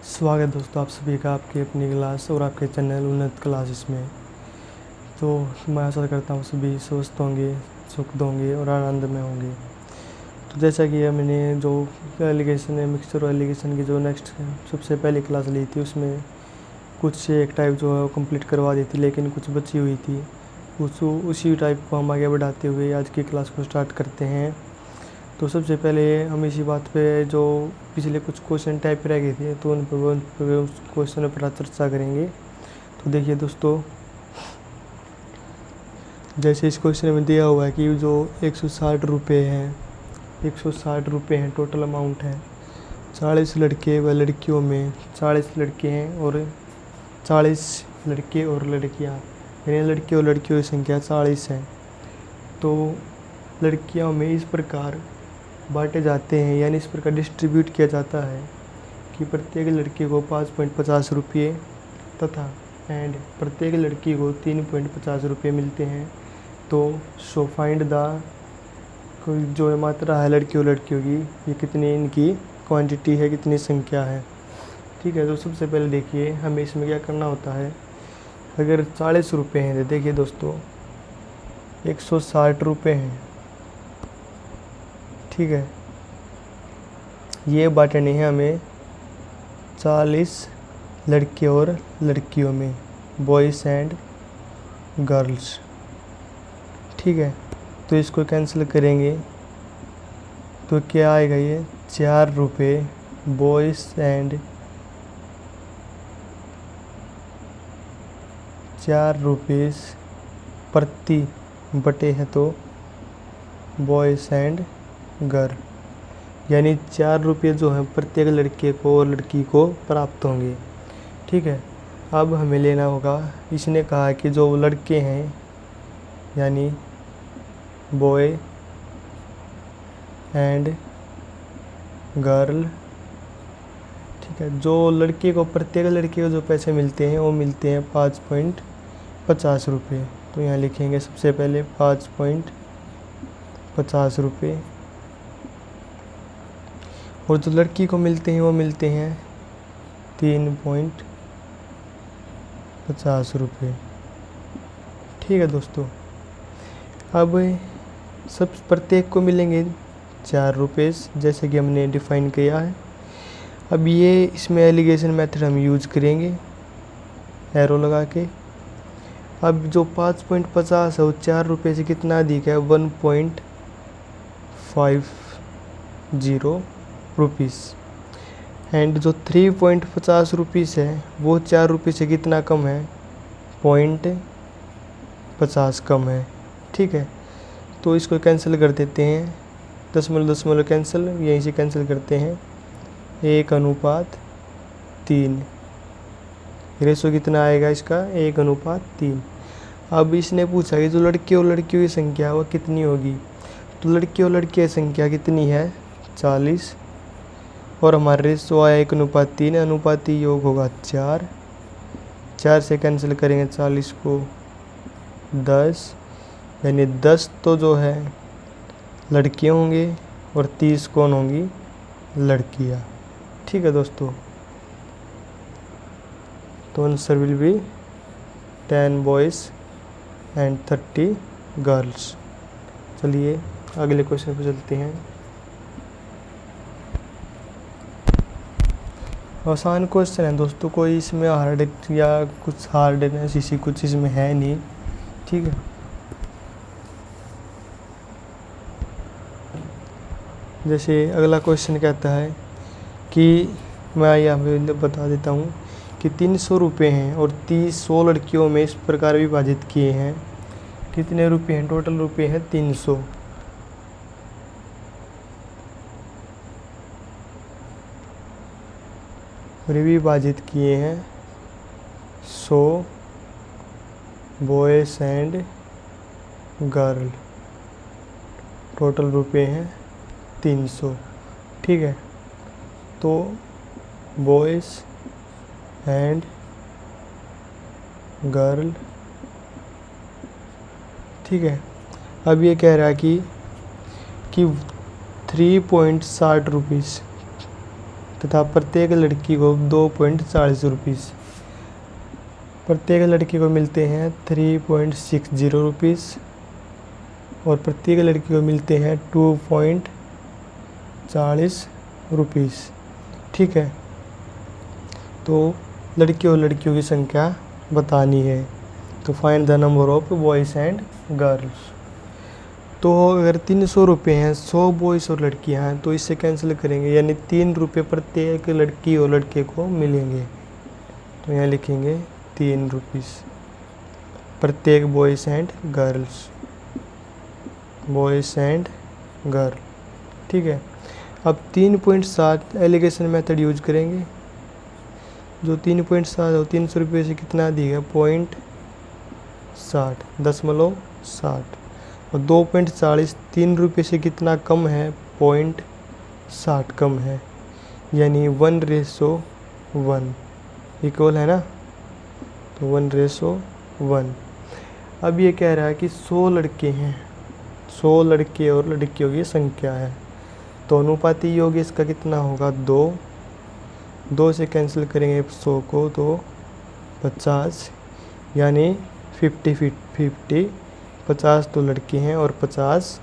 स्वागत है दोस्तों आप सभी का आपके अपनी क्लास और आपके चैनल उन्नत क्लासेस में। तो मैं आशा करता हूँ सभी स्वस्थ होंगे, सुख होंगे और आनंद में होंगे। तो जैसा कि मैंने जो एलिगेशन है मिक्सचर और एलिगेशन की जो नेक्स्ट सबसे पहली क्लास ली थी उसमें कुछ एक टाइप जो है वो कंप्लीट करवा दी थी, लेकिन कुछ बची हुई थी। उसी टाइप को हम आगे बढ़ाते हुए आज की क्लास को स्टार्ट करते हैं। तो सबसे पहले हम इसी बात पे जो पिछले कुछ क्वेश्चन टाइप रह गए थे तो उन पर उस क्वेश्चन पर चर्चा करेंगे। तो देखिए दोस्तों, जैसे इस क्वेश्चन में दिया हुआ है कि जो 160 रुपये हैं, 160 रुपये हैं टोटल अमाउंट है। 40 लड़के व लड़कियों में 40 लड़के हैं और 40 लड़के और लड़कियां, यानी लड़के और लड़कियों की संख्या 40 है। तो लड़कियों में इस प्रकार बांटे जाते हैं, यानी इस प्रकार डिस्ट्रीब्यूट किया जाता है कि प्रत्येक लड़के को 5.50 रुपये तथा प्रत्येक लड़की को 3.50 रुपये मिलते हैं। तो सो फाइंड द जो मात्रा है लड़कियों लड़कियों की, ये कितनी इनकी क्वांटिटी है, कितनी संख्या है। ठीक है, तो सबसे पहले देखिए हमें इसमें क्या करना होता है। अगर 40 रुपये हैं तो देखिए दोस्तों 160 रुपये हैं, ठीक है। ये बांटने हैं हमें 40 लड़के और लड़कियों में, बॉयज़ एंड गर्ल्स, ठीक है। तो इसको कैंसिल करेंगे तो क्या आएगा, ये 4 रुपये बॉयज़ एंड 4 रुपये प्रति बटे है तो बॉयज़ एंड गर्ल, यानी 4 रुपये जो है प्रत्येक लड़के को और लड़की को प्राप्त होंगे, ठीक है। अब हमें लेना होगा, इसने कहा कि जो लड़के हैं यानी बॉय एंड गर्ल, ठीक है। जो लड़के को प्रत्येक लड़के को जो पैसे मिलते हैं वो मिलते हैं 5.50 रुपये। तो यहाँ लिखेंगे सबसे पहले 5.50 रुपये, और जो लड़की को मिलते हैं वो मिलते हैं 3.50 रुपये, ठीक है दोस्तों। अब सब प्रत्येक को मिलेंगे 4 रुपये, जैसे कि हमने डिफ़ाइन किया है। अब ये इसमें एलिगेशन मेथड हम यूज करेंगे एरो लगा के। अब जो 5.50 है वो 4 रुपये से कितना अधिक है, 1.50 रुपीज़। एंड जो 3.50 रुपीज़ है वो 4 रुपये से कितना कम है, 0.50 कम है, ठीक है। तो इसको कैंसिल कर देते हैं, दशमलव दशमलव कैंसिल, यहीं से कैंसिल करते हैं। 1:3, रेशो कितना आएगा इसका, 1:3। अब इसने पूछा कि जो लड़के और लड़कियों की संख्या वो कितनी होगी। तो लड़के और लड़कियों की संख्या कितनी है, 40, और हमारे रेशो आया 1:3, अनुपाती योग होगा 4। 4 से कैंसिल करेंगे 40 को 10, यानी 10 तो जो है लड़कियाँ होंगे और 30 कौन होंगी, लड़कियाँ, ठीक है दोस्तों। तो answer will be 10 boys and 30 girls. चलिए अगले क्वेश्चन पे चलते हैं। आसान क्वेश्चन है दोस्तों, कोई इसमें हार्ड या कुछ हार्डनेस इसी कुछ इसमें है नहीं, ठीक है। जैसे अगला क्वेश्चन कहता है कि मैं यहाँ पे बता देता हूँ कि 300 रुपये हैं और 100 लड़कियों में इस प्रकार विभाजित किए हैं। कितने रुपये हैं, टोटल रुपये हैं 300। विभाजित किए हैं 100 बॉयज़ एंड गर्ल, टोटल रुपये हैं 300, ठीक है। तो बॉयज़ एंड गर्ल, ठीक है। अब ये कह रहा है कि 3.60 रुपीज़ तथा प्रत्येक लड़की को 2.40 रुपीज़। प्रत्येक लड़की को मिलते हैं 3.60 रुपीज़ और प्रत्येक लड़की को मिलते हैं 2.40 रुपीज़। ठीक है, तो लड़कियों और लड़कियों की संख्या बतानी है। तो find the number of boys and girls. तो अगर 300 रुपये हैं, 100 बॉयज़ और लड़कियां हैं, तो इससे कैंसिल करेंगे, यानी 3 रुपये प्रत्येक लड़की और लड़के को मिलेंगे। तो यहाँ लिखेंगे 3 रुपीज़ प्रत्येक boys and girls, boys and girl. ठीक है, अब 3.7 एलिगेशन मेथड यूज करेंगे। जो 3.7 है 300 रुपये से कितना दिया, 0.60 0.60 और 2.40 3 रुपये से कितना कम है, 0.60 कम है, यानी 1:1 इक्वल है ना, तो 1:1। अब ये कह रहा है कि 100 लड़के हैं, 100 लड़के और लड़कियों की संख्या है, तो अनुपाती योग इसका कितना होगा, 2 से कैंसिल करेंगे 100 को तो 50, यानी 50-50, 50 तो लड़के हैं और 50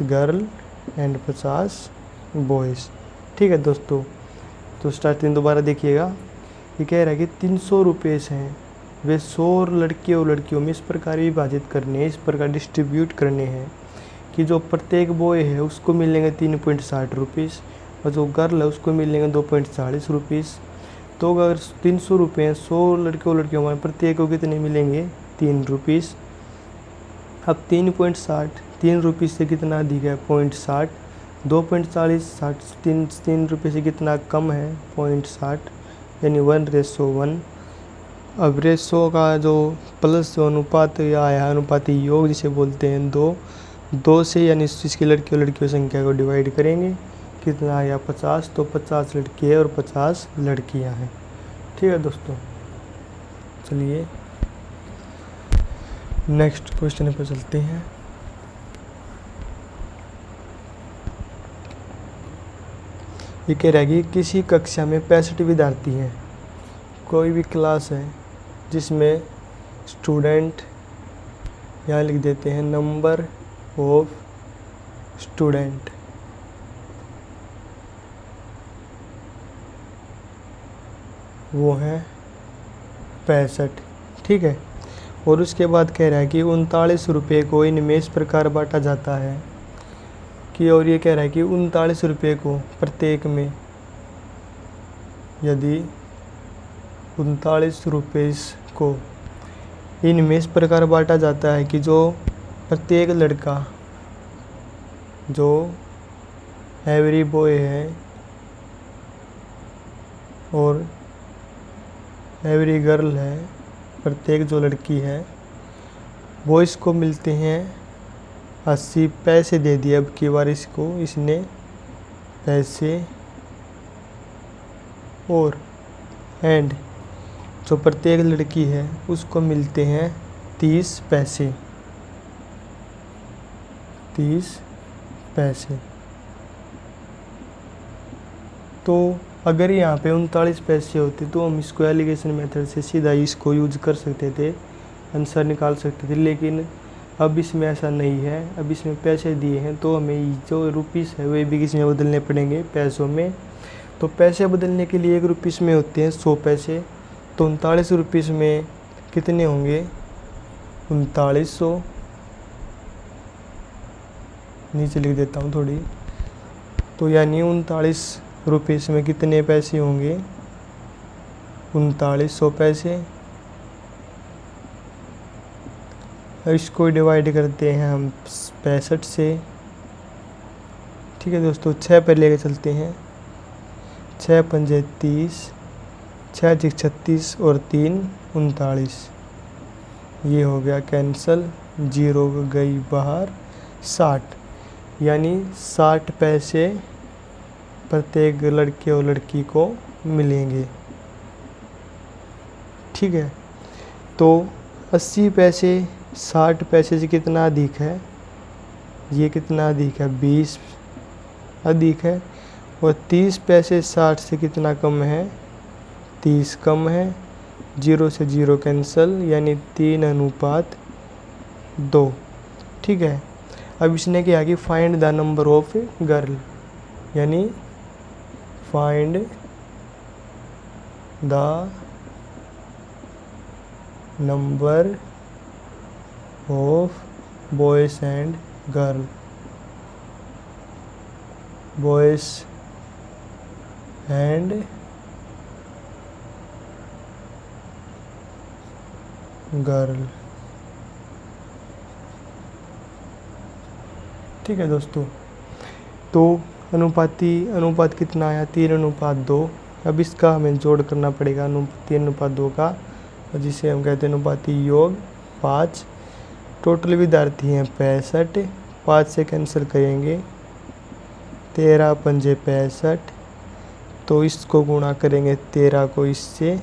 गर्ल एंड 50 बॉयज़। ठीक है दोस्तों, तो स्टार्टिंग दोबारा देखिएगा। ये कह रहा है कि 300 रुपये हैं, वे 100 लड़के और लड़कियों में इस प्रकार विभाजित करने हैं, इस प्रकार डिस्ट्रीब्यूट करने हैं कि जो प्रत्येक बॉय है उसको मिलेंगे 3.60 रुपीज़ और जो गर्ल है उसको मिलेंगे 2.40 रुपीज़। तो अगर 300 रुपये हैं, 100 लड़के और लड़कियों में प्रत्येक को कितने मिलेंगे, 3 रुपीज़। अब 3.60 3 रुपये से कितना अधिक है, 0.60, 2.40 3 रुपये से कितना कम है, 0.60, यानी 1:1। अब रेशो का जो प्लस जो अनुपात या आया अनुपाती योग जिसे बोलते हैं, 2 से यानी इसकी लड़कियों लड़कियों संख्या को डिवाइड करेंगे, कितना आया 50, तो 50 लड़के और 50 लड़कियां हैं। ठीक है दोस्तों, चलिए नेक्स्ट क्वेश्चन पर चलते हैं। ये कह रहा है कि किसी कक्षा में 65 विद्यार्थी हैं, कोई भी क्लास है जिसमें स्टूडेंट, यहाँ लिख देते हैं नंबर ऑफ स्टूडेंट, वो है 65। ठीक है, और उसके बाद कह रहा है कि 39 रुपये को इनमें इस प्रकार बांटा जाता है कि, और ये कह रहा है कि 39 रुपये को प्रत्येक में, यदि 39 रुपये को इनमें इस प्रकार बांटा जाता है कि जो प्रत्येक लड़का, जो एवरी बॉय है और एवरी गर्ल है, प्रत्येक जो लड़की है, बॉयज़ को मिलते हैं 80 पैसे दे दिए। अब की बार इसने पैसे, और एंड जो प्रत्येक लड़की है उसको मिलते हैं 30 पैसे, 30 पैसे। तो अगर यहाँ पे 39 पैसे होते तो हम इसको एलिगेशन मेथड से सीधा इसको यूज कर सकते थे, आंसर निकाल सकते थे, लेकिन अब इसमें ऐसा नहीं है। अब इसमें पैसे दिए हैं तो हमें जो रुपीस है वे भी इसमें बदलने पड़ेंगे पैसों में। तो पैसे बदलने के लिए 1 रुपीस में होते हैं 100 पैसे, तो 39 रुपीस में कितने होंगे, 3900। नीचे लिख देता हूँ थोड़ी, तो यानी 39 रुपीस में कितने पैसे होंगे, 3900 पैसे। इसको डिवाइड करते हैं हम 65 से। ठीक है दोस्तों, 6 पर लेके चलते हैं, 6 पंजे 30, 6 6 36 और 3 39। ये हो गया कैंसल, 0 गई बाहर, 60, यानी 60 पैसे प्रत्येक लड़के और लड़की को मिलेंगे। ठीक है, तो 80 पैसे 60 पैसे से कितना अधिक है, ये कितना अधिक है, 20 अधिक है, और 30 पैसे 60 से कितना कम है, 30 कम है। 0 से 0 कैंसिल, यानी 3:2। ठीक है। अब इसने क्या कि find the number of girl, यानी find the number of boys and girl, boys and girl. ठीक है दोस्तों, तो अनुपात कितना आया, 3:2। अब इसका हमें जोड़ करना पड़ेगा 3:2 का, जिसे हम कहते हैं अनुपाती योग 5। टोटल विद्यार्थी हैं 65, 5 से कैंसिल करेंगे, 13 पंजे 65। तो इसको गुणा करेंगे 13 को इससे,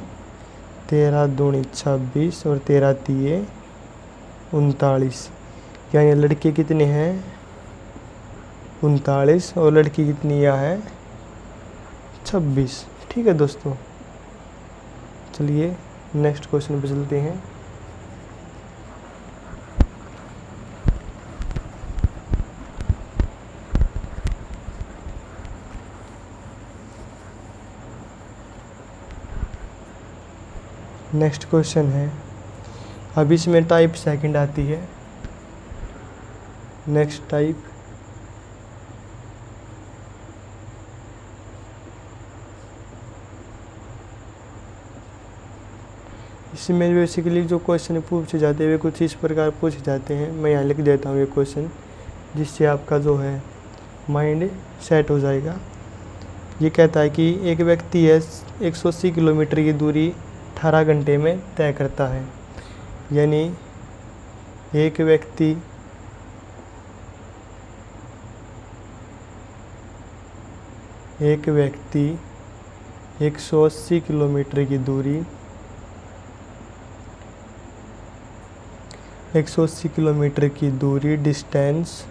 13 दूनी 26 और 13 तिये 39। यानी लड़के कितने हैं, 39, और लड़की कितनी यह है, 26। ठीक है दोस्तों, चलिए नेक्स्ट क्वेश्चन पे चलते हैं। नेक्स्ट क्वेश्चन है, अब इसमें टाइप सेकंड आती है। नेक्स्ट टाइप, इसमें बेसिकली जो क्वेश्चन पूछे जाते हैं वे कुछ इस प्रकार पूछे जाते हैं। मैं यहाँ लिख देता हूँ ये क्वेश्चन, जिससे आपका जो है माइंड सेट हो जाएगा। ये कहता है कि एक व्यक्ति है 180 किलोमीटर की दूरी 18 घंटे में तय करता है। यानी एक व्यक्ति एक व्यक्ति 180 किलोमीटर की दूरी 180 किलोमीटर की दूरी डिस्टेंस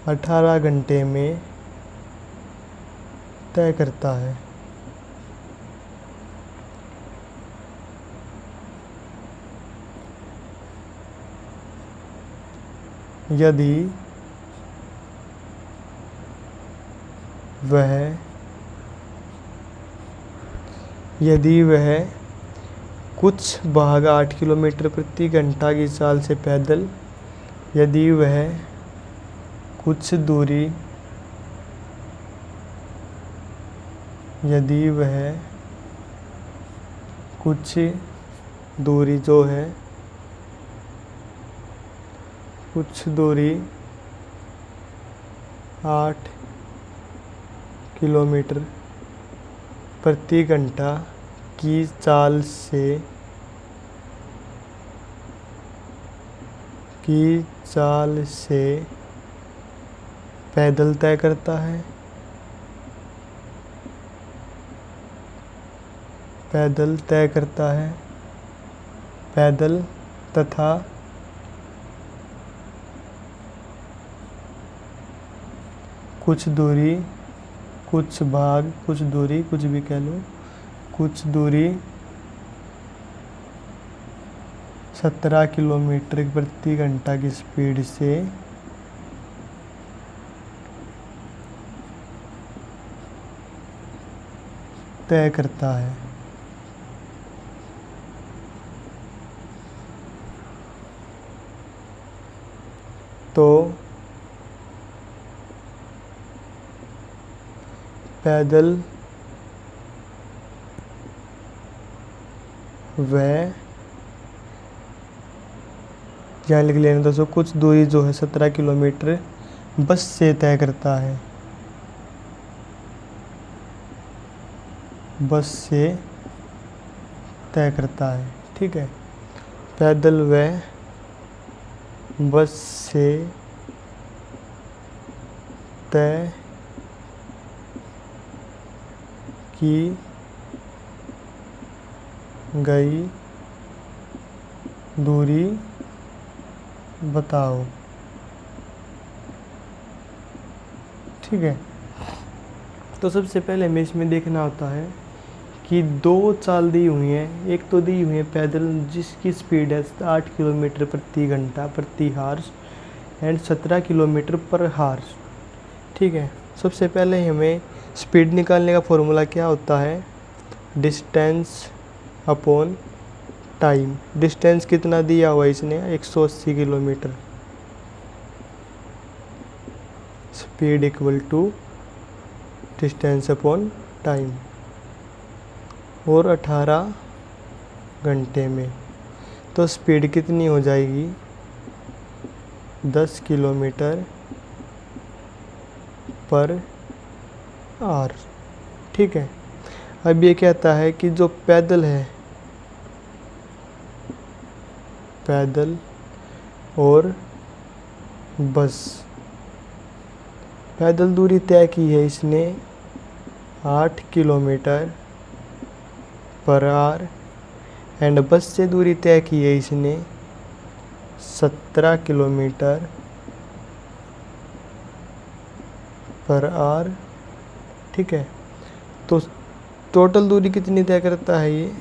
18 घंटे में तय करता है। यदि वह कुछ भाग 8 किलोमीटर प्रति घंटा की चाल से पैदल, यदि वह कुछ दूरी जो है कुछ दूरी 8 किलोमीटर प्रति घंटा की चाल से पैदल तय करता है, पैदल तथा कुछ दूरी कुछ भी कह लो, कुछ दूरी 17 किलोमीटर प्रति घंटा की स्पीड से तय करता है। तो पैदल व यहाँ लिख लेना दोस्तों, कुछ दूरी जो है 17 किलोमीटर बस से तय करता है, बस से तय करता है। ठीक है, पैदल व बस से तय की गई दूरी बताओ। ठीक है, तो सबसे पहले हमें इसमें देखना होता है कि दो चाल दी हुई हैं। एक तो दी हुई है पैदल जिसकी स्पीड है 8 किलोमीटर प्रति घंटा प्रति हार्स एंड 17 किलोमीटर पर हार्स। ठीक है, सबसे पहले हमें स्पीड निकालने का फॉर्मूला क्या होता है, डिस्टेंस अपॉन टाइम। डिस्टेंस कितना दिया हुआ है इसने 180 kilometre, speed equal to distance upon time, और 18 घंटे में। तो स्पीड कितनी हो जाएगी 10 किलोमीटर पर आवर। ठीक है, अब ये कहता है कि जो पैदल है, पैदल और बस, पैदल दूरी तय की है इसने 8 किलोमीटर पर आवर एंड बस से दूरी तय की है इसने 17 किलोमीटर पर आवर। ठीक है, तो टोटल दूरी कितनी तय करता है ये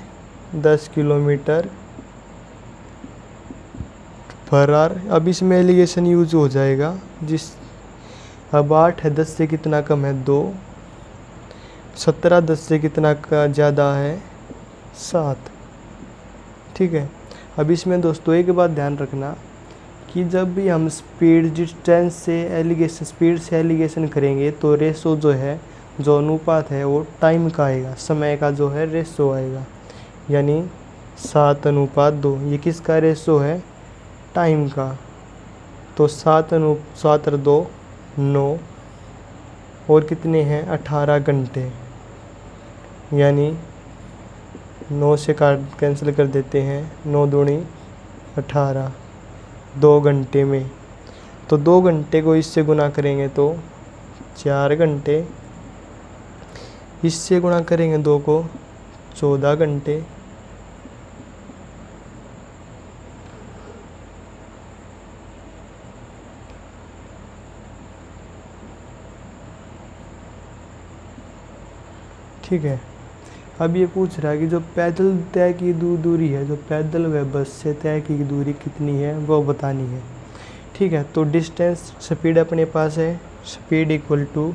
10 किलोमीटर पर आवर। अब इसमें एलिगेशन यूज हो जाएगा जिस, अब 8 है 10 से कितना कम है 2, 17 10 से कितना का ज़्यादा है 7। ठीक है, अब इसमें दोस्तों एक बात ध्यान रखना कि जब भी हम स्पीड डिस्टेंस से एलिगेशन, स्पीड से एलिगेशन करेंगे तो रेशो जो है, जो अनुपात है वो टाइम का आएगा, समय का जो है रेशो आएगा, यानी 7:2। ये किसका रेशो है, टाइम का। तो 7 और 2 9, और कितने हैं 18 घंटे, यानी 9 से काट कैंसिल कर देते हैं, 9 दूनी 18, 2 घंटे में। तो 2 घंटे को इससे गुना करेंगे तो 4 घंटे, इससे गुणा करेंगे 2 को 14 घंटे, ठीक है। अब ये पूछ रहा है कि जो पैदल तय की दूरी है, जो पैदल व बस से तय की दूरी कितनी है वो बतानी है। ठीक है, तो डिस्टेंस, स्पीड अपने पास है, स्पीड इक्वल टू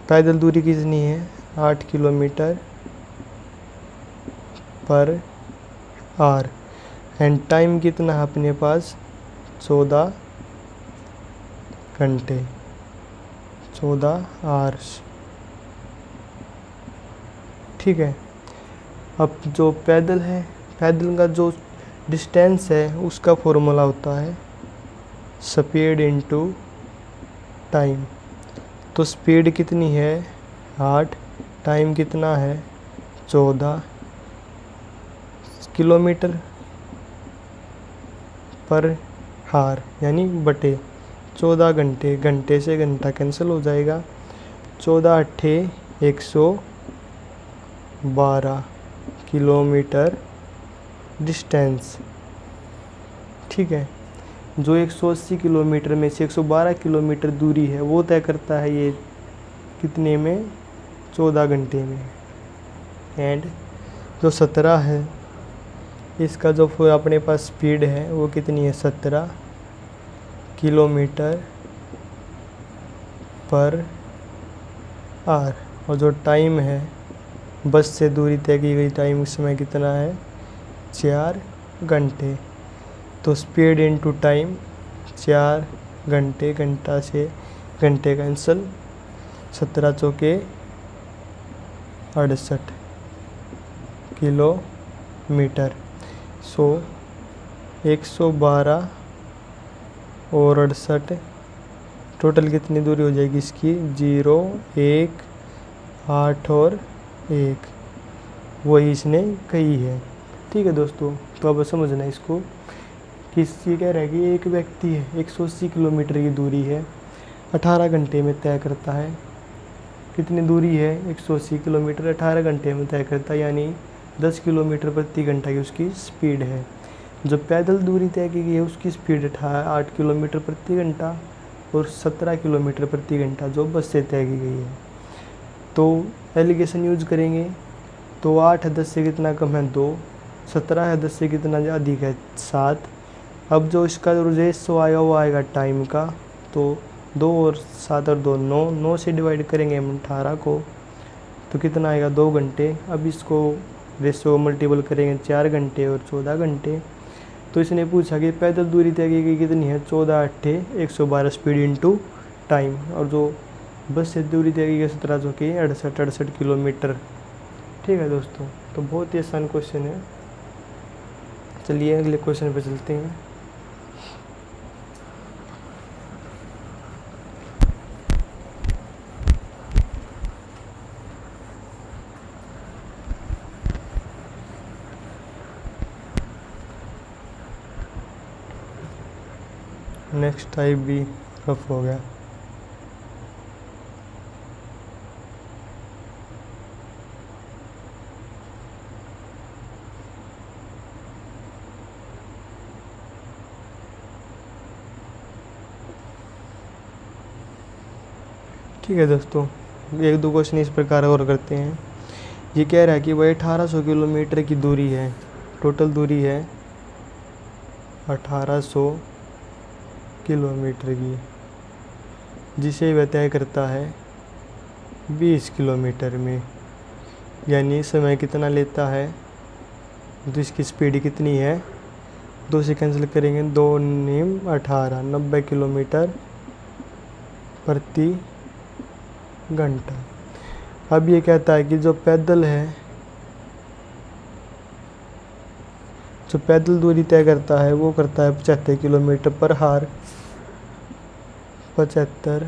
पैदल दूरी कितनी है 8 kilometre per hour and time कितना है अपने पास 14 घंटे, 14 आवर्स। ठीक है, अब जो पैदल है, पैदल का जो डिस्टेंस है उसका फॉर्मूला होता है स्पीड इनटू टाइम। तो स्पीड कितनी है 8, टाइम कितना है 14 किलोमीटर पर हार, यानी बटे 14 घंटे, घंटे से घंटा कैंसिल हो जाएगा, 14 अट्ठे 112 किलोमीटर डिस्टेंस। ठीक है, जो 180 किलोमीटर में से 112 किलोमीटर दूरी है वो तय करता है ये कितने में 14 घंटे में। एंड जो 17 है इसका जो अपने पास स्पीड है वो कितनी है 17 किलोमीटर पर आवर, और जो टाइम है बस से दूरी तय की गई टाइम समय कितना है 4 घंटे। तो स्पीड इनटू टाइम 4 घंटे, घंटा से घंटे कैंसल, 17 चौके 68 किलोमीटर। 112 और 68 टोटल कितनी दूरी हो जाएगी इसकी 0 1 8 और 1, वही इसने कही है। ठीक है दोस्तों, तो अब समझना इसको कि ये कह रहा है कि एक व्यक्ति है 180 किलोमीटर की दूरी है 18 घंटे में तय करता है। कितनी दूरी है 180 किलोमीटर 18 घंटे में तय करता है, यानी 10 किलोमीटर प्रति घंटा की उसकी स्पीड है। जो पैदल दूरी तय की गई है उसकी स्पीड 8 किलोमीटर प्रति घंटा और 17 किलोमीटर प्रति घंटा जो बस से तय की गई है। तो एलिगेशन यूज करेंगे तो 8 है 10 से कितना कम है 2, 17 है 10 से कितना अधिक है 7। अब जो इसका जो रेशो आएगा वो आएगा टाइम का, तो 2 और 7 और 2 9, 9 से डिवाइड करेंगे हम 18 को तो कितना आएगा 2 घंटे। अब इसको रेशो मल्टीपल करेंगे 4 घंटे और 14 घंटे। तो इसने पूछा कि पैदल दूरी तय की गई कितनी है, 14 8 112 स्पीड इनटू टाइम, और जो बस से दूरी तय की गई 17 की 68 किलोमीटर। ठीक है दोस्तों, तो बहुत ही आसान क्वेश्चन है। चलिए अगले क्वेश्चन पे चलते हैं। नेक्स्ट टाइप भी रफ हो गया। ठीक है दोस्तों, एक दो क्वेश्चन इस प्रकार और करते हैं। ये कह रहा है कि भाई 1800 किलोमीटर की दूरी है, टोटल दूरी है 1800 किलोमीटर की, जिसे वह तय करता है 20 किलोमीटर में, यानी समय कितना लेता है, तो इसकी स्पीड कितनी है, 2 से कैंसिल करेंगे 2 निम 18, 90 किलोमीटर प्रति घंटा। अब ये कहता है कि जो पैदल दूरी तय करता है वो करता है 75 किलोमीटर पर हार, 75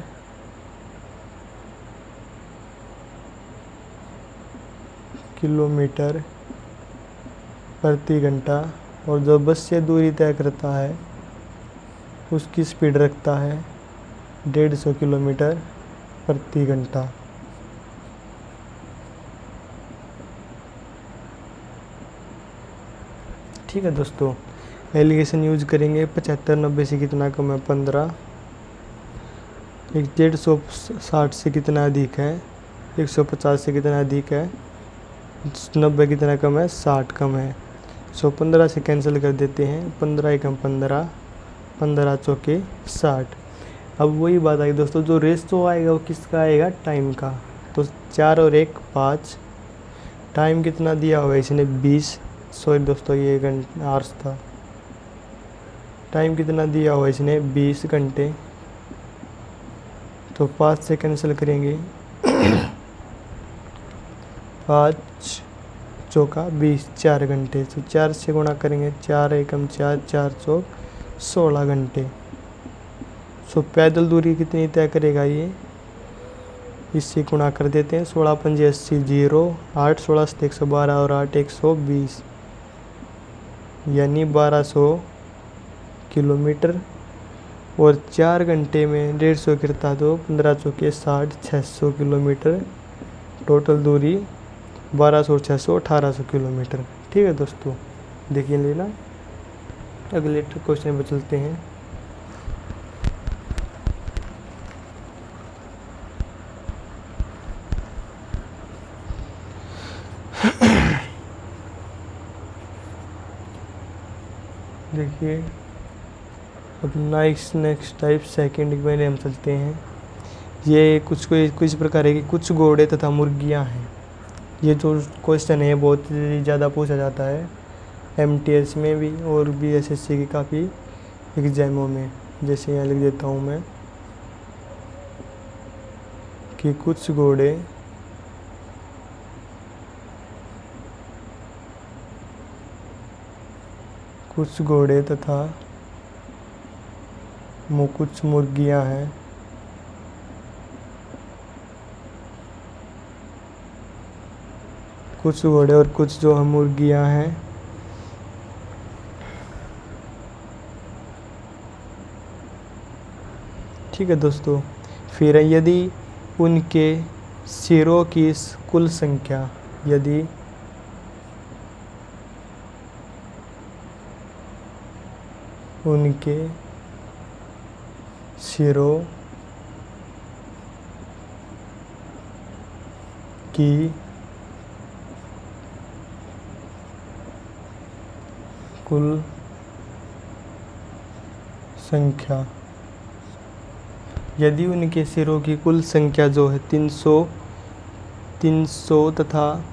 किलोमीटर प्रति घंटा, और जो बस से दूरी तय करता है उसकी स्पीड रखता है 150 किलोमीटर प्रति घंटा। ठीक है दोस्तों, एलिगेशन यूज करेंगे। 75 90 से कितना कम है 15, 150 से कितना अधिक है 150 से कितना अधिक है 90 कितना कम है 60 कम है। 15 से कैंसिल कर देते हैं, 15 एकम 15, 15 चौके 60। अब वही बात आई दोस्तों, जो रेशो आएगा वो किसका आएगा, टाइम का। तो 4 और 1 5, टाइम कितना दिया हुआ है इसने 20, सॉरी दोस्तों ये आवर्स था, टाइम कितना दिया हुआ है इसने 20 घंटे। तो 5 से कैंसिल करेंगे 5 चौका 20, 4 घंटे। तो 4 से गुणा करेंगे 4 एकम 4, 4 चौक 16 घंटे। सो पैदल दूरी कितनी तय करेगा ये, इससे गुणा कर देते हैं। 16 पंजे 80 0, 8 16 से 112 और 8 120, यानी 1200 किलोमीटर। और 4 घंटे में 150 गिरता तो 15 चौके 60, 600 किलोमीटर। टोटल दूरी 1200 और 600 1800 किलोमीटर। ठीक है दोस्तों, देखिए लेना। अगले क्वेश्चन पर चलते हैं। देखिए अब नेक्स्ट टाइप सेकंड में हम चलते हैं। ये कुछ प्रकार है कि कुछ घोड़े तथा मुर्गियां हैं। ये जो क्वेश्चन है बहुत ज़्यादा पूछा जाता है MTS में भी और भी SSC की काफ़ी एग्जामों में। जैसे यहाँ लिख देता हूँ मैं कि कुछ घोड़े तथा कुछ मुर्गियां हैं। कुछ घोड़े और कुछ जो है मुर्गियां हैं। ठीक है दोस्तों, फिर यदि उनके सिरों की कुल संख्या, यदि उनके सिरों की कुल संख्या। यदि उनके सिरों की कुल संख्या जो है 300 तथा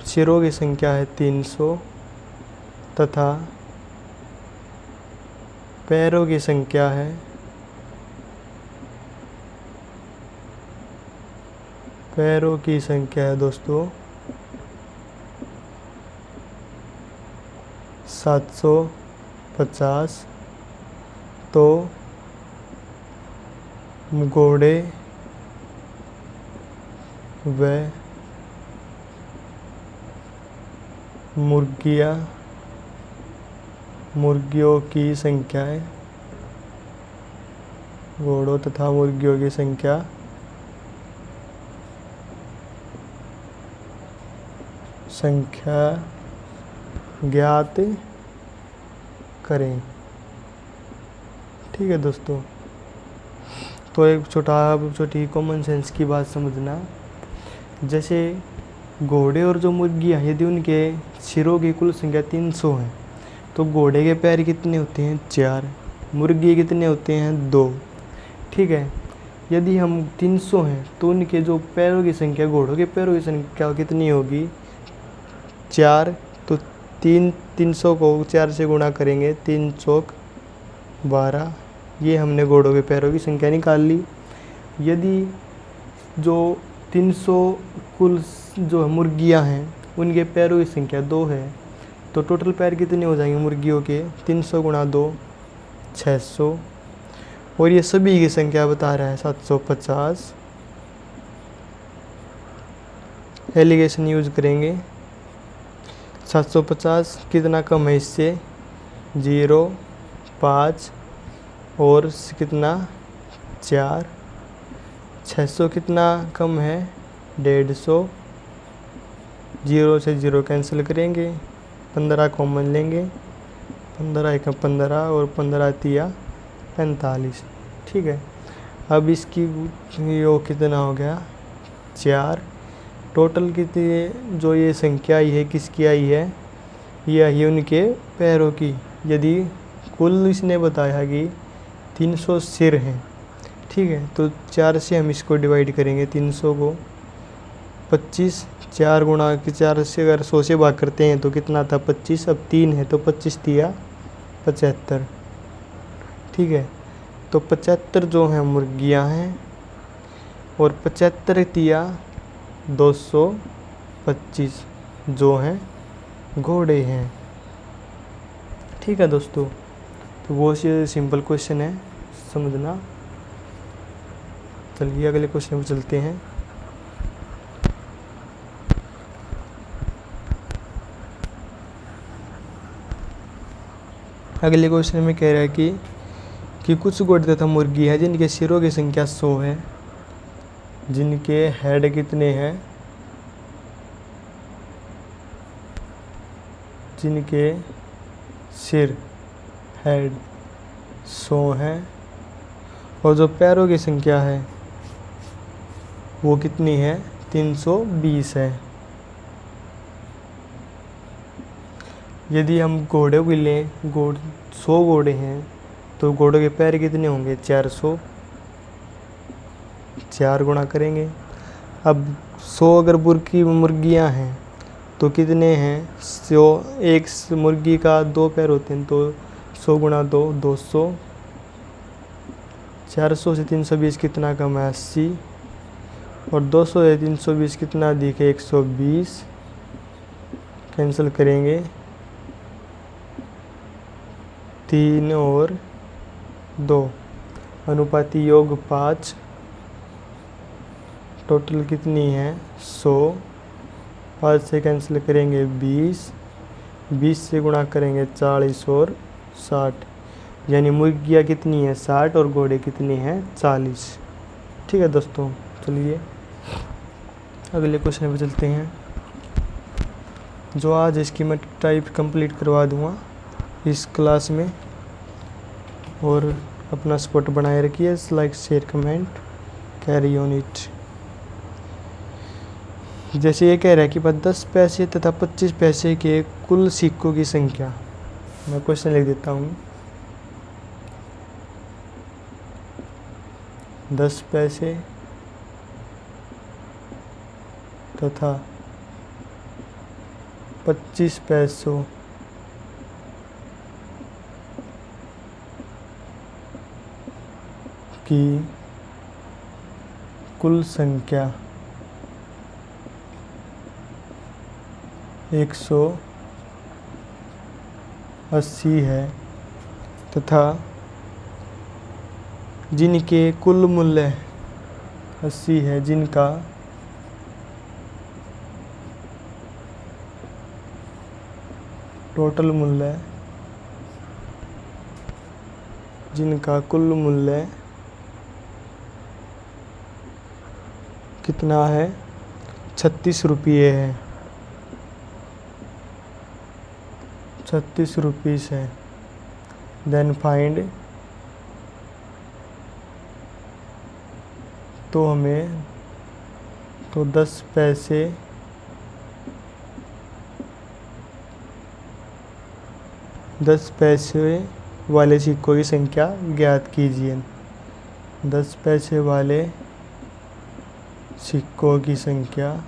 सिरों की संख्या है 300 तथा पैरों की संख्या है 750, तो घोड़े व मुर्गियों की संख्याएं, घोड़ों तथा मुर्गियों की संख्या ज्ञात करें। ठीक है दोस्तों, तो एक छोटी कॉमन सेंस की बात समझना। जैसे घोड़े और जो मुर्गियाँ, यदि उनके सिरों की कुल संख्या 300 है, तो घोड़े के पैर कितने होते हैं 4, मुर्गी कितने होते हैं 2। ठीक है, यदि हम 300 हैं तो उनके जो पैरों की संख्या, घोड़ों के पैरों की संख्या कितनी होगी 4, तो 300 को 4 से गुणा करेंगे, 3 चौक 12। ये हमने घोड़ों के पैरों की संख्या निकाल ली। यदि जो 300 कुल जो मुर्गियां हैं उनके पैरों की संख्या 2 है, तो टोटल पैर कितने हो जाएंगे मुर्गियों के 300 गुणा 2 600, और ये सभी की संख्या बता रहा है 750। एलिगेशन यूज करेंगे। 750 कितना कम है इससे 0, 5 और कितना 4। 600 कितना कम है 150, 0 से 0 कैंसिल करेंगे, 15 कॉमन लेंगे, 15 एक 15 और 15 तिया 45। ठीक है, अब इसकी योग कितना हो गया 4। टोटल कितनी जो ये संख्या आई है किसकी आई है, ये आई है उनके पैरों की। यदि कुल इसने बताया कि 300 सिर हैं, ठीक है, तो 4 से हम इसको डिवाइड करेंगे 300 को 25, 4 गुणा के 4 से अगर 100 से भाग करते हैं तो कितना था 25, अब 3 है तो 25 तिया 75। ठीक है, तो 75 जो हैं मुर्गियां हैं और 75 तिया 225 जो हैं घोड़े हैं। ठीक है दोस्तों, तो बहुत ही सिंपल क्वेश्चन है, समझना। चलिए अगले क्वेश्चन पर चलते हैं। अगले क्वेश्चन में कह रहा है कि कुछ घोड़े तथा मुर्गी है जिनके सिरों की संख्या 100 है, जिनके हेड कितने हैं, जिनके सिर हेड 100 हैं और जो पैरों की संख्या है वो कितनी है 320 है। यदि हम घोड़े को लें, 100 घोड़े हैं तो घोड़ों के पैर कितने होंगे 400, 4 गुणा करेंगे। अब 100 अगर मुर्गियां हैं तो कितने हैं 100, एक मुर्गी का 2 पैर होते हैं तो 100 गुणा 2 200, 400 से 320 कितना कम है 80, और 200 से 320 कितना अधिक है 120, कैंसिल करेंगे 3 और 2, अनुपाती योग 5, टोटल कितनी है 100, 5 से कैंसिल करेंगे 20, 20 से गुणा करेंगे 40 और 60, यानी मुर्गियाँ कितनी है 60 और घोड़े कितने हैं 40। ठीक है दोस्तों, चलिए अगले क्वेश्चन पे चलते हैं, जो आज इसकी मैं टाइप कंप्लीट करवा दूँगा इस क्लास में। और अपना सपोर्ट बनाए रखिए, like share comment, carry on it. जैसे ये कह रहा है कि 10 पैसे तथा 25 पैसे के कुल सिक्कों की संख्या। मैं क्वेश्चन लिख देता हूँ। 10 पैसे तथा 25 पैसों की कुल संख्या 180 है तथा जिनके कुल मूल्य 80 है, जिनका टोटल मूल्य, जिनका कुल मूल्य कितना है, 36 रुपये है, 36 रुपीस है। देन फाइंड, तो हमें तो 10 पैसे वाले सिक्कों की संख्या ज्ञात कीजिए। 10 पैसे वाले सिक्कों की संख्या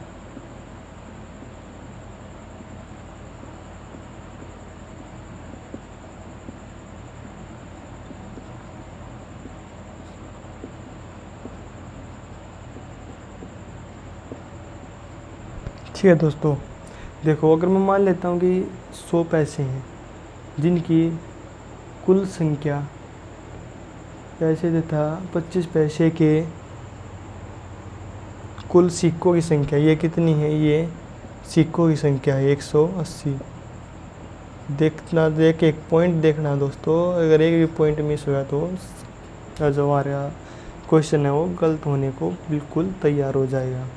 ठीक है दोस्तों। देखो, अगर मैं मान लेता हूँ कि 100 पैसे हैं, जिनकी कुल संख्या पैसे तथा 25 पैसे के कुल सिक्कों की संख्या ये कितनी है, ये सिक्कों की संख्या है 180। देख एक पॉइंट देखना दोस्तों, अगर एक भी पॉइंट मिस हुआ तो जो हमारा क्वेश्चन है वो गलत होने को बिल्कुल तैयार हो जाएगा।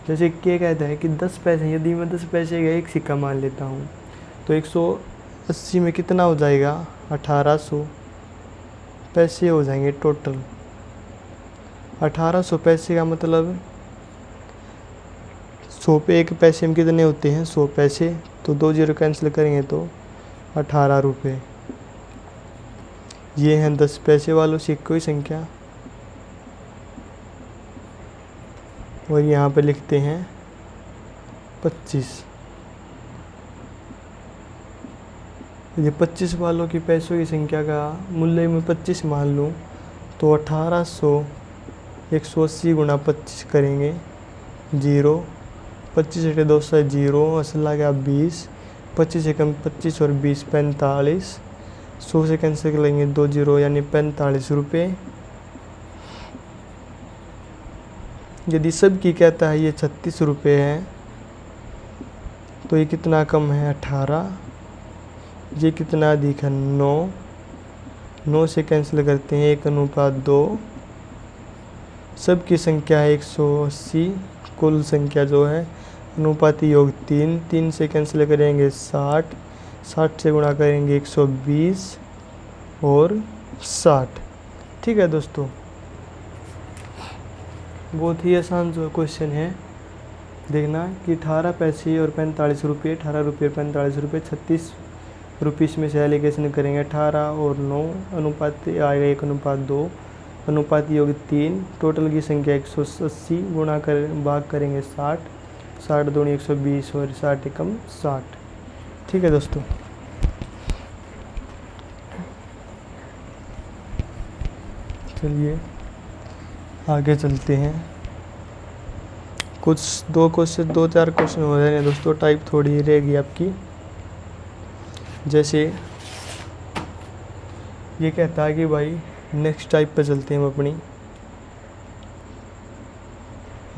जैसे क्या कहता है कि 10 पैसे, यदि मैं 10 पैसे का एक सिक्का मान लेता हूँ तो 180 में कितना हो जाएगा, 1800 पैसे हो जाएंगे टोटल। 1800 पैसे का मतलब 100 पे एक पैसे में कितने होते हैं, 100 पैसे, तो 2 जीरो कैंसिल करेंगे तो 18 रुपये। ये हैं 10 पैसे वालों सिक्कों की संख्या। और यहाँ पे लिखते हैं 25। ये 25 वालों की पैसों की संख्या का मूल्य में 25 मान लूँ तो 1800 180 गुणा 25 करेंगे, 0, 25 से 200 0, असल आ गया 20, 25 से कम 25 और 20 45, 100 से कैंसिल कर लेंगे 2 जीरो यानी 45 रुपये। यदि सब की कहता है ये 36 रुपये है तो ये कितना कम है, 18, ये कितना अधिक है, 9, 9 से कैंसिल करते हैं 1:2, सब की संख्या है 180, कुल संख्या जो है अनुपाती योग 3, 3 से कैंसिल करेंगे 60, 60 से गुणा करेंगे 120 और 60। ठीक है दोस्तों, बहुत ही आसान जो क्वेश्चन है। देखना कि 18 पैसे और 45 रुपये, 18 रुपये 45 रुपये, 36 रुपीस में से एलिगेशन करेंगे 18 और 9, अनुपात आएगा 1:2, अनुपात योग 3, टोटल की संख्या 180, गुणा कर भाग करेंगे 60, 60 दूनी 120 और 60 एकम 60। ठीक है दोस्तों, चलिए आगे चलते हैं। कुछ 2-4 क्वेश्चन हो रहे हैं दोस्तों, टाइप थोड़ी रहेगी आपकी। जैसे ये कहता है कि भाई नेक्स्ट टाइप पे चलते हैं हम अपनी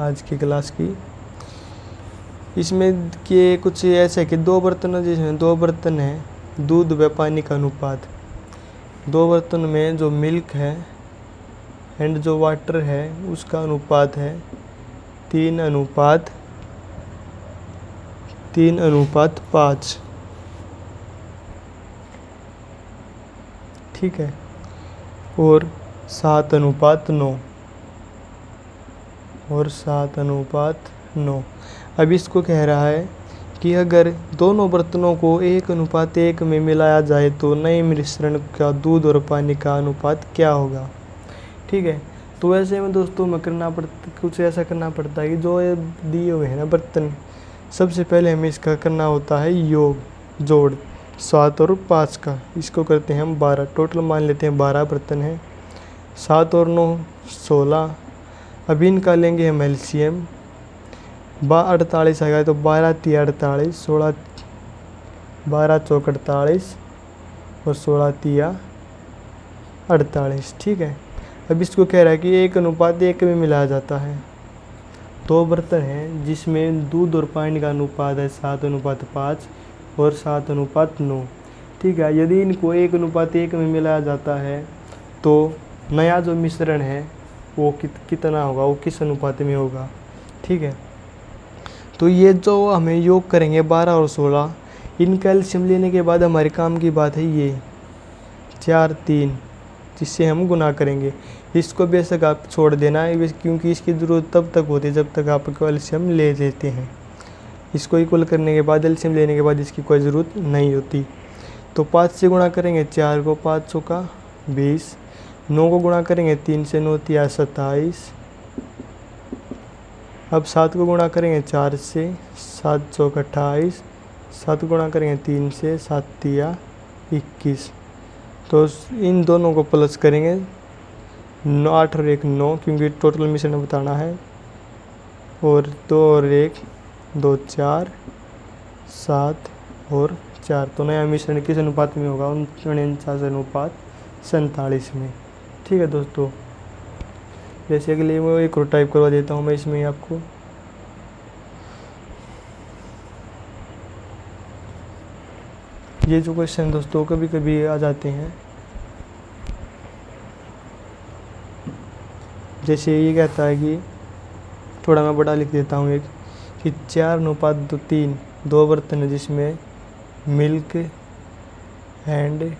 आज की क्लास की। इसमें के कुछ ऐसा है कि 2 बर्तन, जिसमें 2 बर्तन हैं, दूध व पानी का अनुपात, 2 बर्तन में जो मिल्क है एंड जो वाटर है उसका अनुपात है 3:5। ठीक है, और 7:9 और 7:9। अब इसको कह रहा है कि अगर दोनों बर्तनों को 1:1 में मिलाया जाए तो नए मिश्रण का दूध और पानी का अनुपात क्या होगा। ठीक है, तो ऐसे में दोस्तों में कुछ ऐसा करना पड़ता है कि जो ये दिए हुए हैं ना बर्तन, सबसे पहले हमें इसका करना होता है योग, जोड़ 7 और 5 का। इसको करते हैं हम 12, टोटल मान लेते हैं 12 बर्तन हैं। 7 और 9 16। अब इनका लेंगे हम एलसीएम, 48 आ गया तो 12 3 48, 16 12 चौक 48 और 16 3 48। ठीक है, अब इसको कह रहा है कि 1:1 में मिलाया जाता है। 2 बर्तन हैं जिसमें दूध और पानी का अनुपात है 7:5 और 7:9। ठीक है, यदि इनको 1:1 में मिलाया जाता है तो नया जो मिश्रण है वो कितना होगा, वो किस अनुपात में होगा। ठीक है, तो ये जो हमें योग करेंगे 12 और 16, इनका एलसीएम लेने के बाद हमारे काम की बात है ये 4 3, जिससे हम गुना करेंगे। इसको बेशक आप छोड़ देना है क्योंकि इसकी ज़रूरत तब तक होती है जब तक आप एलसीएम ले लेते हैं। इसको इक्वल करने के बाद, एलसीएम लेने के बाद इसकी कोई ज़रूरत नहीं होती। तो 5 से गुणा करेंगे 4 को, 5 चौका 20। 9 को गुणा करेंगे 3 से, 9 3 27। अब 7 को गुणा करेंगे 4 से, 7 चौक 28। 7 गुणा करेंगे 3 से, 7 3 21। तो इन दोनों को प्लस करेंगे, 8 और 1 9, क्योंकि टोटल मिश्रण बताना है। और 2 और 1 2 4 7 और 4। तो नया मिश्रण किस अनुपात में होगा, 49:47 में। ठीक है दोस्तों, जैसे अगले मैं एक और टाइप करवा देता हूँ मैं इसमें आपको। ये जो क्वेश्चन दोस्तों कभी कभी आ जाते हैं, जैसे ये कहता है कि, थोड़ा मैं बड़ा लिख देता हूँ एक, कि 4:3 2 बर्तन है जिसमें मिल्क एंड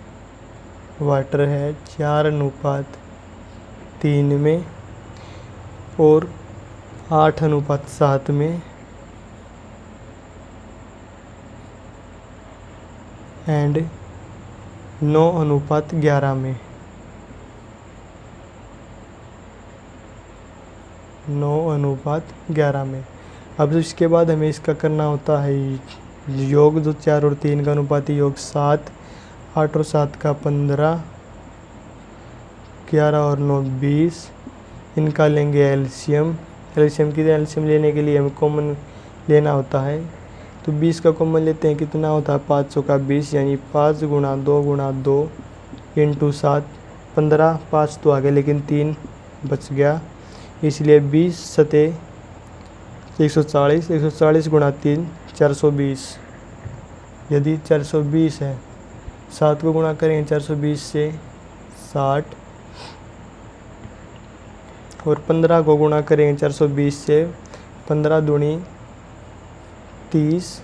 वाटर है 4:3 में और 8:7 में एंड 9:11 में। 9:11 में। अब इसके बाद हमें इसका करना होता है योग, जो 4 और 3 का अनुपाती योग 7, 8 और 7 का 15, 11 और 9 20। इनका लेंगे एलसीएम। एलसीएम लेने के लिए हमें कॉमन लेना होता है, तो 20 का कॉमन लेते हैं, कितना होता है 5 चौका 20, यानी 5 गुणा 2 गुणा 2 इंटू 7। 15, 5 तो आ गए लेकिन 3 बच गया, इसलिए 20 सते 140। 140 गुणा 3 420। यदि 420 है, 7 को गुणा करेंगे 420 से 60 और 15 को गुणा करेंगे 420 से, 15 दूनी 30,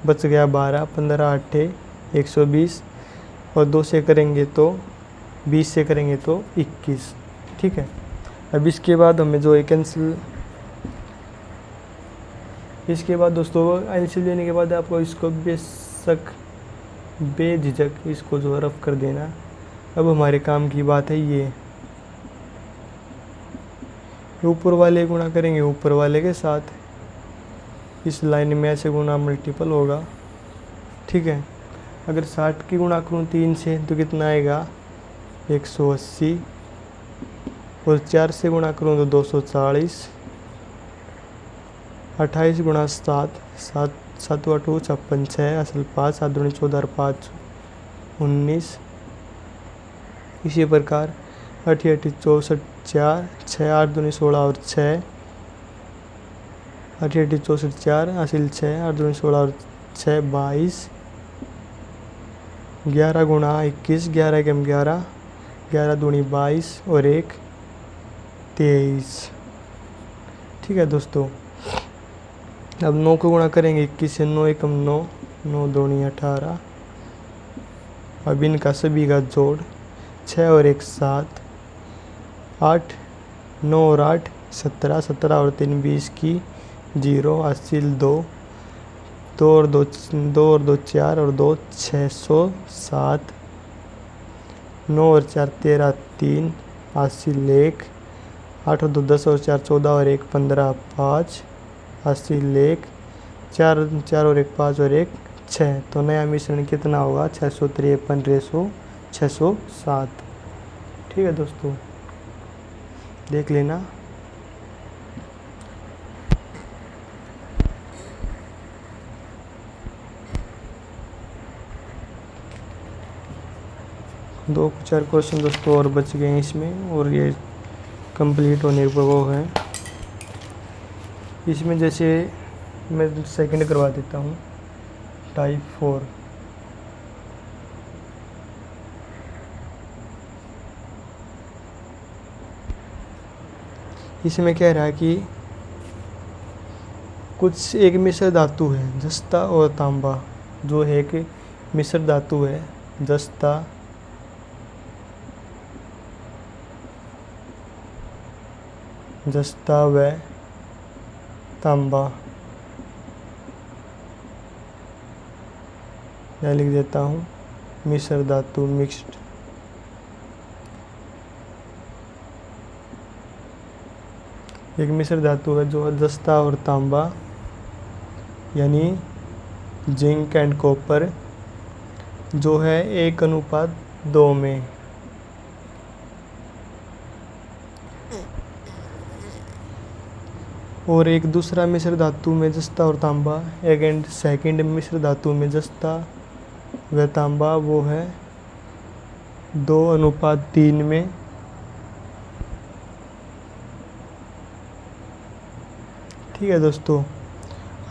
बच गया 12, 15 8 120 और 2 से करेंगे तो 20 से करेंगे तो 21। ठीक है, अब इसके बाद हमें जो कैंसिल, इसके बाद दोस्तों एलसीएम लेने के बाद आपको इसको बेझिझक इसको जो रफ कर देना। अब हमारे काम की बात है ये, ऊपर वाले गुणा करेंगे ऊपर वाले के साथ, इस लाइन में ऐसे गुणा मल्टीपल होगा। ठीक है, अगर 60 की गुणा करूँ 3 से तो कितना आएगा 180 और 4 से गुणा करूँ तो 240। 28 गुणा 7, 7 7 8 56 6 असल 5, 7 दूनी 14 और 5 19। इसी प्रकार 8 8 64 4, 6 8 दूनी 16 और 6, 8 8 64 4 असल 6, 8 दूनी 16 और 6 22। 11 गुणा 21, 11 कम 11, 11 दूनी 22 और 1 23। ठीक है दोस्तों, अब 9 को गुणा करेंगे 21 से, 9 एकम 9, 9 दूनी 18। अब इनका सभी का जोड़ 6 और 1 7, 8 9 और 8 17, 17 और 3 20 की 0, हासिल 2, 2 और 2 4 और 2 607, 9 और 4 13, 3, हासिल 1, 8 और 2 10 और 4 14 और 1 15, 5, हासिल 1, 4 और 1 5 और 1 6। तो नया मिश्रण कितना होगा? 653 रेशो 607। ठीक है दोस्तों, देख लेना। दो चार क्वेश्चन दोस्तों और बच गए हैं इसमें, और ये कंप्लीट होने पर वो है। इसमें जैसे मैं सेकंड करवा देता हूँ, टाइप 4। इसमें कह रहा है कि कुछ एक मिश्र धातु है जस्ता और तांबा, जो है एक मिश्र धातु है जस्ता व तांबा। मैं लिख देता हूँ मिश्र धातु, मिक्स्ड। एक मिश्र धातु है जो जस्ता और तांबा यानी जिंक एंड कॉपर, जो है 1:2 में। और एक दूसरा मिश्र धातु में जस्ता और तांबा, एक एंड सेकंड मिश्र धातु में जस्ता व तांबा, वो है 2:3 में। ठीक है दोस्तों,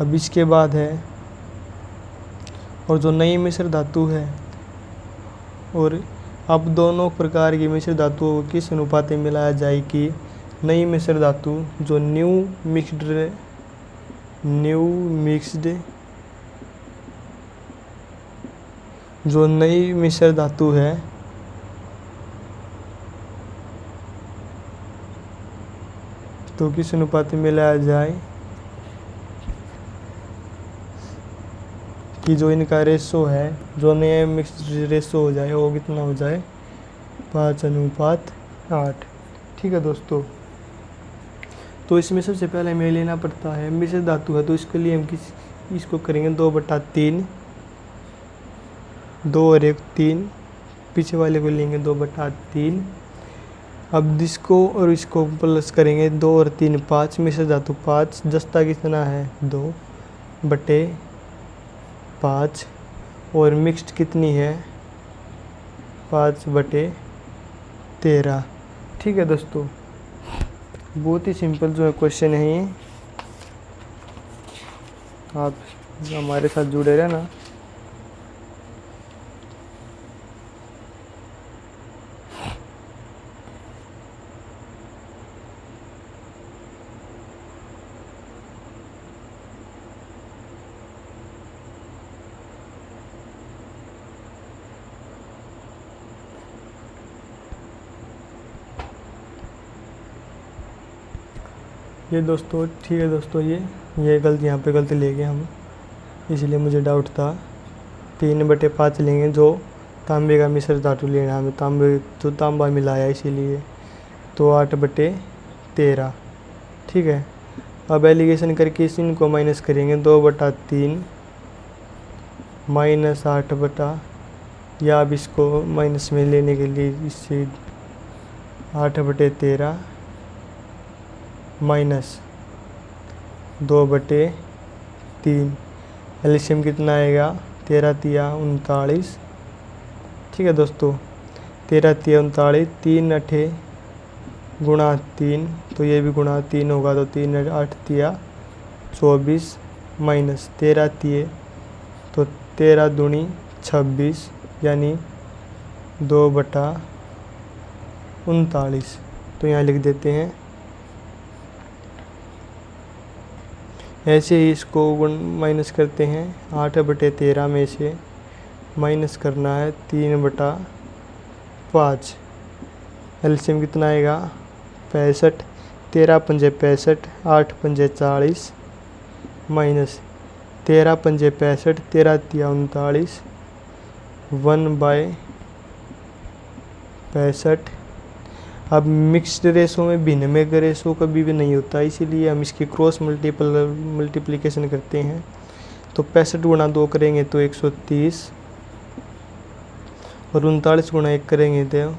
अब इसके बाद है, और जो नई मिश्र धातु है, और अब दोनों प्रकार की मिश्र धातुओं को किस अनुपात में मिलाया जाए कि नई मिश्र धातु जो न्यू मिक्स्ड जो नई मिश्र धातु है तो किस अनुपात में मिलाया जाए कि जो इनका रेशो है, जो नया मिक्स्ड रेशो हो जाए वो कितना हो जाए? 5:8। ठीक है दोस्तों, तो इसमें सबसे पहले हमें लेना पड़ता है मिश्र धातु है, तो इसके लिए हम इसको करेंगे 2/3, 2 और 1 3, पीछे वाले को लेंगे 2/3। अब इसको और इसको प्लस करेंगे, 2 और 3 5, मिश्र धातु 5, जस्ता कितना है 2/5, और मिक्स्ड कितनी है 5/13। ठीक है दोस्तों, बहुत ही सिंपल जो है क्वेश्चन है ये, आप हमारे साथ जुड़े रहना। ये दोस्तों, ठीक है दोस्तों, ये गलती यहाँ पे गलती ले गए हम, इसलिए मुझे डाउट था। 3/5 लेंगे, जो तांबे का मिश्र धातु लेना हमें, तांबा मिलाया इसीलिए, तो 8/13। ठीक है, अब एलिगेशन करके इनको माइनस करेंगे, 2/3 -8 या अब इसको माइनस में लेने के लिए इससे 8/13 -2/3। एलसीएम कितना आएगा? 13×3 = 39। ठीक है दोस्तों, 13×3 = 39, 3 × 8 × 3, तो ये भी गुणा 3 होगा, तो 3 8 × 24 माइनस 13 तो 13 दूनी 26 यानी 2/39। तो यहाँ लिख देते हैं। ऐसे ही इसको माइनस करते हैं, 8/13 में से माइनस करना है 3/5। एलसीएम कितना आएगा? 65, 13×5 = 65, 8×5 = 40, माइनस 13 पंजे 65, 13 तिया 39, 1/65। अब मिक्स्ड रेशो में भिन्न में रेशो कभी भी नहीं होता, इसीलिए हम इसकी क्रॉस मल्टीप्लिकेशन करते हैं। तो 65 गुणा 2 करेंगे तो 130, और 39 गुणा 1 करेंगे तो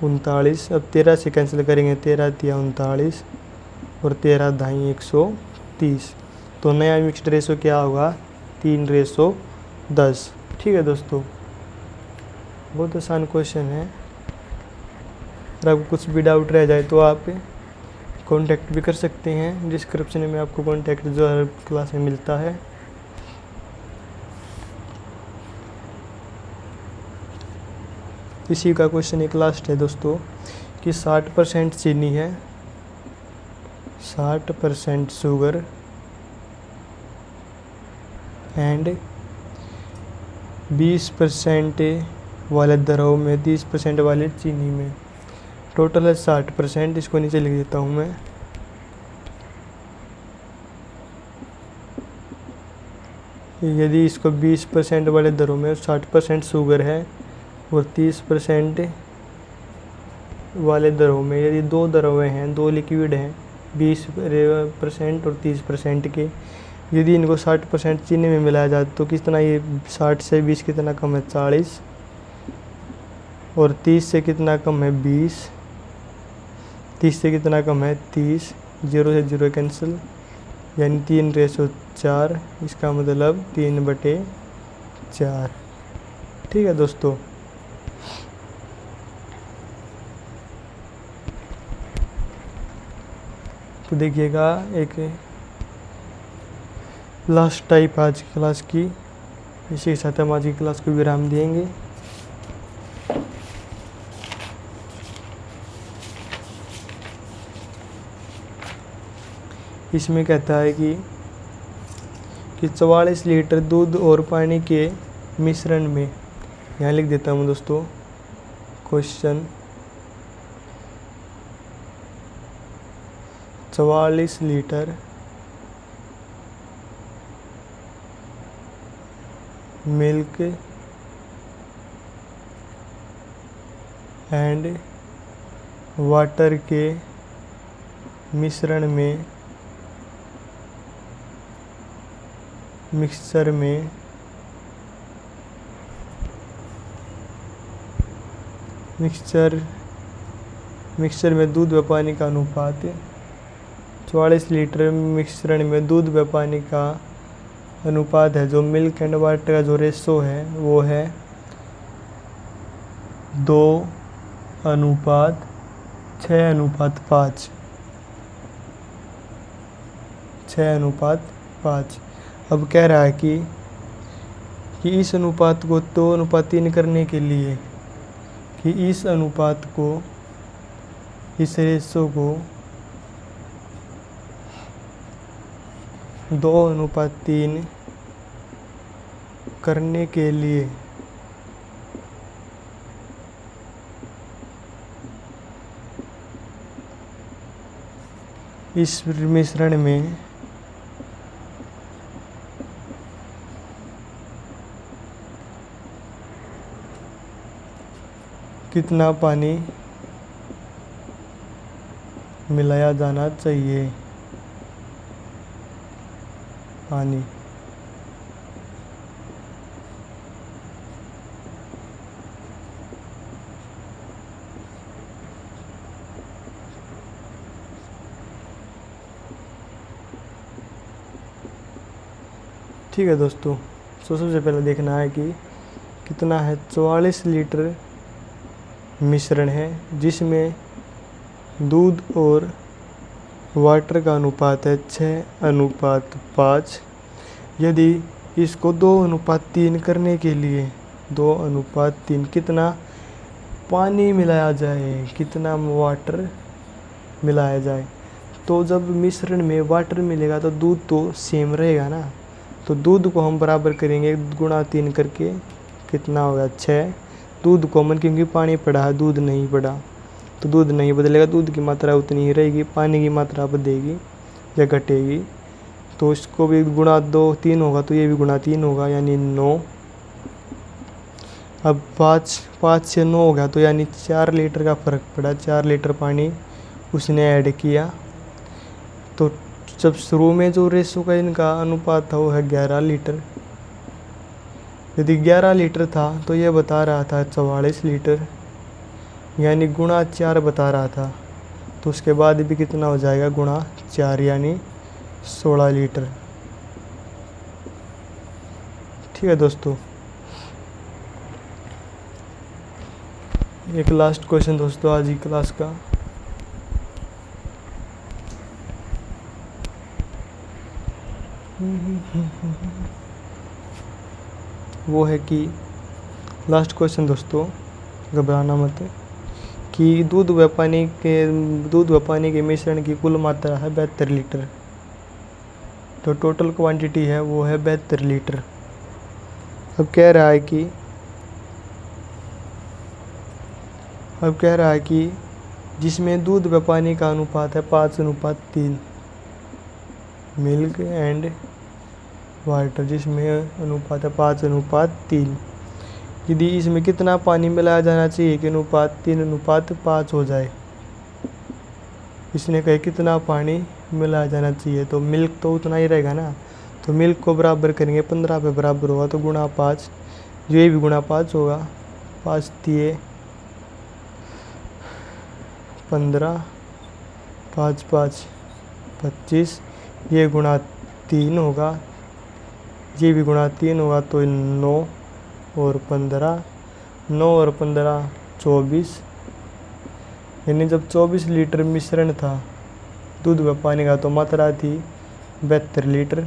39। अब 13 से कैंसिल करेंगे, 13 तिया 39 और 13 दाई 130। तो नया मिक्स्ड रेशो क्या होगा, 3:10। ठीक है दोस्तों, बहुत आसान क्वेश्चन है। अगर आपको कुछ भी डाउट रह जाए तो आप कांटेक्ट भी कर सकते हैं, डिस्क्रिप्शन में आपको कांटेक्ट जो हर क्लास में मिलता है। इसी का क्वेश्चन एक लास्ट है दोस्तों कि 60% चीनी है, 60% शुगर एंड 20% वाले द्रव में, 30% वाले चीनी में, टोटल है 60%। इसको नीचे लिख देता हूँ मैं। यदि इसको 20% वाले द्रव में 60% शुगर है और 30% वाले द्रव में, यदि दो द्रव हैं, दो लिक्विड हैं 20% और 30% के, यदि इनको 60% चीनी में मिलाया जाए तो कितना, ये 60 से 20 कितना कम है, 40, और 30 से कितना कम है, 20, 30 से कितना कम है, 30, 0 से 0 कैंसिल, यानी 3:4। इसका मतलब 3/4। ठीक है दोस्तों, तो देखिएगा एक लास्ट टाइप आज की क्लास की, इसी के साथ हम आज की क्लास को विराम देंगे। इसमें कहता है कि 44 लीटर दूध और पानी के मिश्रण में, यहाँ लिख देता हूँ दोस्तों question, 44 litre milk and water के मिश्रण में, मिक्सचर में दूध व पानी का अनुपात, 44 लीटर मिश्रण में दूध व पानी का अनुपात है, जो मिल्क एंड वाटर का जो रेशो है वो है 2:6:5, 6:5। अब कह रहा है कि इस अनुपात को 2:3 करने के लिए, कि इस अनुपात को, इस रेशो को 2:3 करने के लिए इस मिश्रण में कितना पानी मिलाया जाना चाहिए, पानी। ठीक है दोस्तों, सबसे पहले देखना है कि कितना है, 44 लीटर मिश्रण है जिसमें दूध और वाटर का अनुपात है 6:5। यदि इसको 2:3 करने के लिए 2:3 कितना पानी मिलाया जाए, कितना वाटर मिलाया जाए, तो जब मिश्रण में वाटर मिलेगा तो दूध तो सेम रहेगा ना, तो दूध को हम बराबर करेंगे 3 करके, कितना होगा 6। दूध कॉमन, क्योंकि पानी पड़ा है, दूध नहीं पड़ा, तो दूध नहीं बदलेगा, दूध की मात्रा उतनी ही रहेगी, पानी की मात्रा बढ़ेगी या घटेगी। तो इसको भी गुणा 2 3 होगा तो ये भी गुणा 3 होगा यानी 9। अब 5 से 9 हो गया तो यानी 4 लीटर का फ़र्क पड़ा। 4 लीटर पानी उसने ऐड किया। तो जब शुरू में जो रेशो का इनका अनुपात था वो है 11 लीटर। यदि 11 लीटर था तो ये बता रहा था 44 लीटर यानी गुणा 4 बता रहा था। तो उसके बाद भी कितना हो जाएगा गुणा 4 यानी 16 लीटर। ठीक है दोस्तों, एक लास्ट क्वेश्चन दोस्तों आज की क्लास का। वो है कि लास्ट क्वेश्चन दोस्तों, घबराना मत, कि दूध व पानी के मिश्रण की कुल मात्रा है 72 लीटर। तो टोटल क्वांटिटी है वो है 72 लीटर। अब कह रहा है कि जिसमें दूध व पानी का अनुपात है 5:3, मिल्क एंड वाटर जिसमें अनुपात है 5:3, यदि इसमें कितना पानी मिलाया जाना चाहिए कि अनुपात 3:5 हो जाए। इसने कहा कितना पानी मिलाया जाना चाहिए, तो मिल्क तो उतना ही रहेगा ना, तो मिल्क को बराबर करेंगे 15 पे बराबर होगा तो गुणा 5, ये भी गुणा 5 होगा। 5 दिए 15, 5 5 25, ये गुणा 3 होगा, ये भी गुणा 3 होगा तो 9 और 15, 9 और 15 24, यानी जब 24 लीटर मिश्रण था दूध व पानी का तो मात्रा थी 72 लीटर।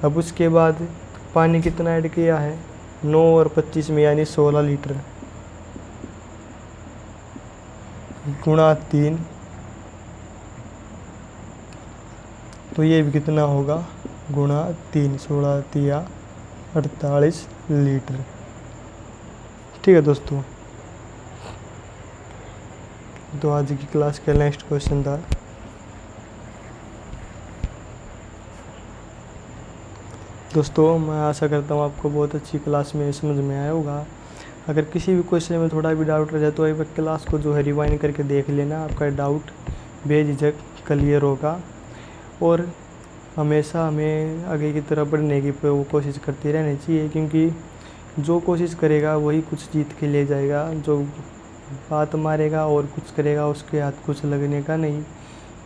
अब उसके बाद पानी कितना ऐड किया है 9 और 25 में यानी 16 लीटर गुणा 3, तो ये भी कितना होगा गुणा 3, 16 तिया 48 लीटर। ठीक है दोस्तों, तो आज की क्लास का नेक्स्ट क्वेश्चन था दोस्तों, मैं आशा करता हूँ आपको बहुत अच्छी क्लास में समझ में आया होगा। अगर किसी भी क्वेश्चन में थोड़ा भी डाउट रह जाए तो एक बार क्लास को जो है रिवाइंड करके देख लेना, आपका डाउट बेझिझक क्लियर होगा। और हमेशा हमें आगे की तरफ बढ़ने की कोशिश करती रहनी चाहिए, क्योंकि जो कोशिश करेगा वही कुछ जीत के ले जाएगा। जो बात मारेगा और कुछ करेगा उसके हाथ कुछ लगने का नहीं,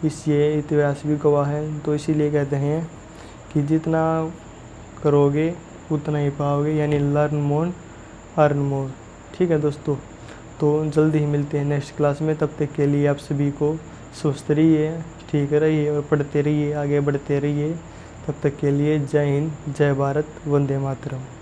इसलिए इतिहास भी गवाह है। तो इसीलिए कहते हैं कि जितना करोगे उतना ही पाओगे, यानी लर्न मोर अर्न मोर। ठीक है दोस्तों, तो जल्दी ही मिलते हैं नेक्स्ट क्लास में। तब तक के लिए आप सभी को स्वस्थ रहिए, ठीक रहिए और पढ़ते रहिए, आगे बढ़ते रहिए। तब तक के लिए जय हिंद, जय भारत, वंदे मातरम।